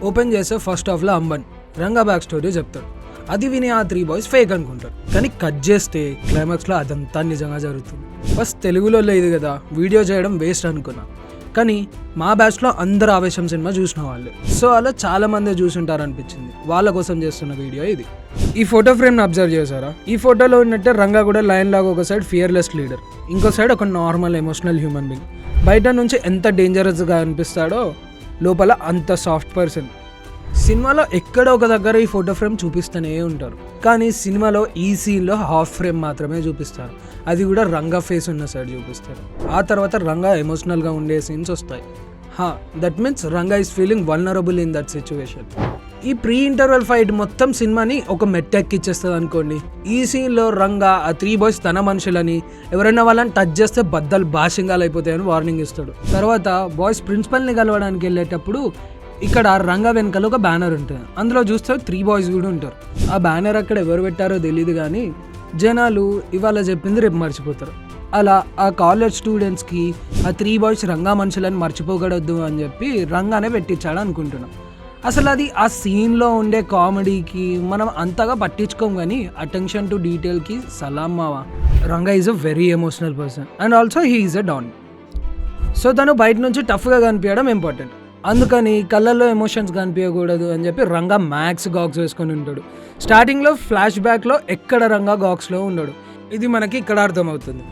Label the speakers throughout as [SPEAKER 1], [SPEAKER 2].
[SPEAKER 1] Open చేస్తే first హాఫ్లో Amban Ranga back story చెప్తాడు. అది విని ఆ 3 బాయ్స్ ఫేక్ అనుకుంటారు. కానీ కట్ చేస్తే క్లైమాక్స్లో అదంతా నిజంగా జరుగుతుంది. ఫస్ట్ తెలుగులో లేదు కదా, వీడియో చేయడం వేస్ట్ అనుకున్నా. కానీ మా బ్యాచ్లో అందరు ఆవేశం సినిమా చూసిన వాళ్ళు, సో అలా చాలా మంది చూసుంటారు అనిపించింది. వాళ్ళ కోసం చేస్తున్న వీడియో ఇది. ఈ ఫోటో ఫ్రేమ్ని అబ్జర్వ్ చేశారా? ఈ ఫోటోలో ఉన్నట్టే రంగా కూడా లయన్ లాగా ఒక సైడ్ ఫియర్లెస్ లీడర్, ఇంకో సైడ్ ఒక నార్మల్ ఎమోషనల్ హ్యూమన్ బీయింగ్. బయట నుంచి ఎంత డేంజరస్గా అనిపిస్తాడో లోపల అంత సాఫ్ట్ పర్సన్. సినిమాలో ఎక్కడో ఒక దగ్గర ఈ ఫోటో ఫ్రేమ్ చూపిస్తూనే ఉంటారు, కానీ సినిమాలో ఈ సీన్లో హాఫ్ ఫ్రేమ్ మాత్రమే చూపిస్తారు. అది కూడా రంగా ఫేస్ ఉన్న సైడ్ చూపిస్తారు. ఆ తర్వాత రంగా ఎమోషనల్గా ఉండే సీన్స్ వస్తాయి. That means Ranga is feeling vulnerable in that situation. ఈ ప్రీ ఇంటర్వెల్ ఫైట్ మొత్తం సినిమాని ఒక మెట్టెక్కిచ్చేస్తుంది అనుకోండి. ఈ సీన్లో రంగా ఆ 3 బాయ్స్ తన మనుషులని, ఎవరైనా వాళ్ళని టచ్ చేస్తే బద్దలు భాషింగాలు అయిపోతాయని వార్నింగ్ ఇస్తాడు. తర్వాత బాయ్స్ ప్రిన్సిపల్ని కలవడానికి వెళ్ళేటప్పుడు ఇక్కడ రంగా వెనకాల ఒక బ్యానర్ ఉంటుంది. అందులో చూస్తే 3 బాయ్స్ కూడా ఉంటారు. ఆ బ్యానర్ అక్కడ ఎవరు పెట్టారో తెలియదు, కానీ జనాలు ఇవాళ చెప్పింది రేపు మర్చిపోతారు. అలా ఆ కాలేజ్ స్టూడెంట్స్కి ఆ 3 బాయ్స్ రంగా మనుషులని మర్చిపోకూడదు అని చెప్పి రంగానే పెట్టించాడు అనుకుంటున్నాం. అసలు అది ఆ సీన్లో ఉండే కామెడీకి మనం అంతగా పట్టించుకోం, కానీ అటెన్షన్ టు డీటెయిల్కి సలాం మావా. Ranga is a very emotional person and also he is a don. So తను బయట నుంచి టఫ్గా కనిపించడం ఇంపార్టెంట్. అందుకని కళ్ళల్లో ఎమోషన్స్ కనిపించకూడదు అని చెప్పి రంగా మ్యాక్స్ గాక్స్ వేసుకొని ఉంటాడు. స్టార్టింగ్లో ఫ్లాష్ బ్యాక్లో ఎక్కడ రంగా గాక్స్లో ఉన్నాడు, ఇది మనకి ఇక్కడ అర్థమవుతుంది.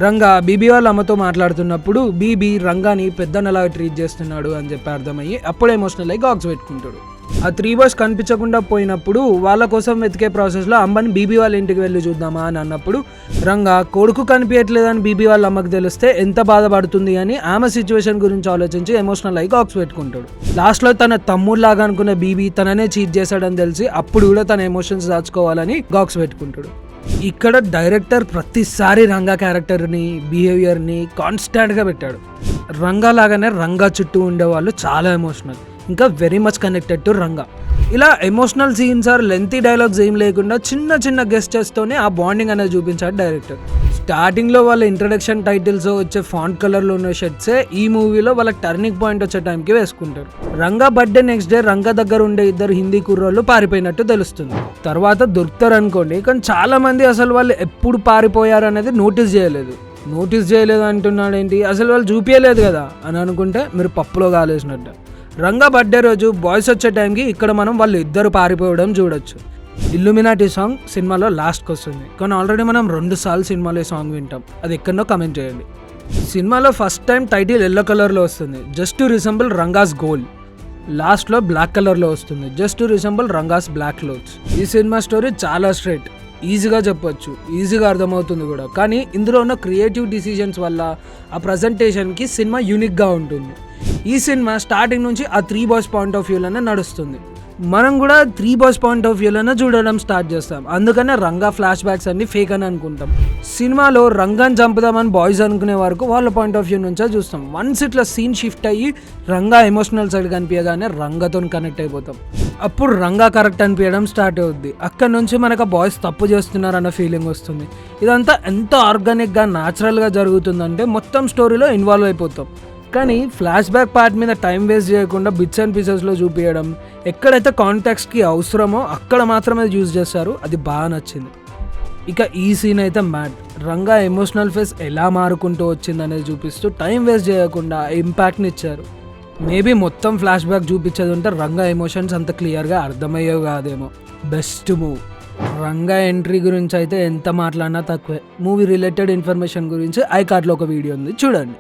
[SPEAKER 1] రంగా బీబీ వాళ్ళ అమ్మతో మాట్లాడుతున్నప్పుడు బీబీ రంగాని పెద్దనలా ట్రీట్ చేస్తున్నాడు అని చెప్పి అర్థమయ్యి అప్పుడు ఎమోషనల్ అయ్యి గాక్స్ పెట్టుకుంటాడు. ఆ 3 బాయ్స్ కనిపించకుండా పోయినప్పుడు వాళ్ళ కోసం వెతికే ప్రాసెస్లో అమ్మని బీబీ వాళ్ళ ఇంటికి వెళ్ళి చూద్దామా అని అన్నప్పుడు రంగా కొడుకు కనిపించట్లేదని బీబీ వాళ్ళ అమ్మకి తెలిస్తే ఎంత బాధపడుతుంది అని ఆమె సిచ్యువేషన్ గురించి ఆలోచించి ఎమోషనల్ అయ్యి గాక్స్ పెట్టుకుంటాడు. లాస్ట్లో తన తమ్ముడులాగా అనుకున్న బీబీ తననే చీట్ చేశాడని తెలిసి అప్పుడు కూడా తన ఎమోషన్స్ దాచుకోవాలని గాక్స్ పెట్టుకుంటాడు. ఇక్కడ డైరెక్టర్ ప్రతిసారి రంగా క్యారెక్టర్ని, బిహేవియర్ని కాన్స్టాంట్గా పెట్టాడు. రంగా లాగానే రంగా చుట్టూ ఉండేవాళ్ళు చాలా ఎమోషనల్, ఇంకా very much connected to Ranga. ఇలా emotional scenes or lengthy dialogues ఏం లేకుండా చిన్న చిన్న గెస్టర్స్తోనే ఆ బాండింగ్ అనేది చూపించాడు డైరెక్టర్. స్టార్టింగ్లో వాళ్ళ ఇంట్రడక్షన్ టైటిల్స్ వచ్చే ఫాంట్ కలర్లో ఉన్న షర్ట్సే ఈ మూవీలో వాళ్ళ టర్నింగ్ పాయింట్ వచ్చే టైంకి వేసుకుంటారు. Ranga birthday next day Ranga దగ్గర ఉండే 2 హిందీ కుర్రోళ్ళు పారిపోయినట్టు తెలుస్తుంది. తర్వాత దొరుకుతారు అనుకోండి, కానీ చాలా మంది అసలు వాళ్ళు ఎప్పుడు పారిపోయారు అనేది నోటీస్ చేయలేదు అంటున్నాడు ఏంటి, అసలు వాళ్ళు చూపించలేదు కదా అని అనుకుంటే మీరు పప్పులో కాలేసినట్టు. రంగా బర్త్డే రోజు బాయ్స్ వచ్చే టైంకి ఇక్కడ మనం వాళ్ళు 2 పారిపోవడం చూడొచ్చు. ఇల్లుమినాటి సాంగ్ సినిమాలో లాస్ట్కి వస్తుంది, కానీ ఆల్రెడీ మనం 2 సార్లు సినిమాలో ఈ సాంగ్ వింటాం. అది ఎక్కడో కమెంట్ చేయండి. సినిమాలో ఫస్ట్ టైం టైటిల్ ఎల్లో కలర్లో వస్తుంది, just to resemble Ranga's gold. లాస్ట్లో బ్లాక్ కలర్లో వస్తుంది, just to resemble Ranga's black clothes. ఈ సినిమా స్టోరీ చాలా స్ట్రైట్, ఈజీగా చెప్పొచ్చు, ఈజీగా అర్థమవుతుంది కూడా. కానీ ఇందులో ఉన్న క్రియేటివ్ డిసిజన్స్ వల్ల ఆ ప్రజెంటేషన్కి సినిమా యూనిక్గా ఉంటుంది. ఈ సినిమా స్టార్టింగ్ నుంచి ఆ 3 బాయ్స్ పాయింట్ ఆఫ్ వ్యూలోనే నడుస్తుంది. మనం కూడా 3 బాయ్స్ పాయింట్ ఆఫ్ వ్యూలోనే చూడడం స్టార్ట్ చేస్తాం. అందుకనే రంగా ఫ్లాష్ బ్యాక్స్ అన్ని ఫేక్ అని అనుకుంటాం. సినిమాలో రంగాన్ని చంపుదామని బాయ్స్ అనుకునే వరకు వాళ్ళ పాయింట్ ఆఫ్ వ్యూ నుంచే చూస్తాం. వన్స్ ఇట్లా సీన్ షిఫ్ట్ అయ్యి రంగా ఎమోషనల్ సైడ్ కనిపించగానే రంగాతో కనెక్ట్ అయిపోతాం. అప్పుడు రంగా కరెక్ట్ అనిపించడం స్టార్ట్ అవుద్ది. అక్కడ నుంచి మనకు బాయ్స్ తప్పు చేస్తున్నారన్న ఫీలింగ్ వస్తుంది. ఇదంతా ఎంత ఆర్గానిక్గా న్యాచురల్గా జరుగుతుందంటే మొత్తం స్టోరీలో ఇన్వాల్వ్ అయిపోతాం. కానీ ఫ్లాష్ బ్యాక్ పార్ట్ మీద టైం వేస్ట్ చేయకుండా బిట్స్ అండ్ పీసెస్లో చూపించడం, ఎక్కడైతే కాంటాక్ట్స్కి అవసరమో అక్కడ మాత్రమే యూజ్ చేస్తారు, అది బాగా నచ్చింది. ఇక ఈ సీన్ అయితే మ్యాడ్. రంగా ఎమోషనల్ ఫేస్ ఎలా మారుకుంటూ వచ్చింది అనేది చూపిస్తూ టైం వేస్ట్ చేయకుండా ఇంపాక్ట్ని ఇచ్చారు. మేబీ మొత్తం ఫ్లాష్ బ్యాక్ చూపించేది ఉంటే రంగా ఎమోషన్స్ అంత క్లియర్గా అర్థమయ్యేవి కాదేమో. Best move. రంగా ఎంట్రీ గురించి అయితే ఎంత మాట్లాడినా తక్కువే. మూవీ రిలేటెడ్ ఇన్ఫర్మేషన్ గురించి ఐకార్డ్లో ఒక వీడియో ఉంది, చూడండి.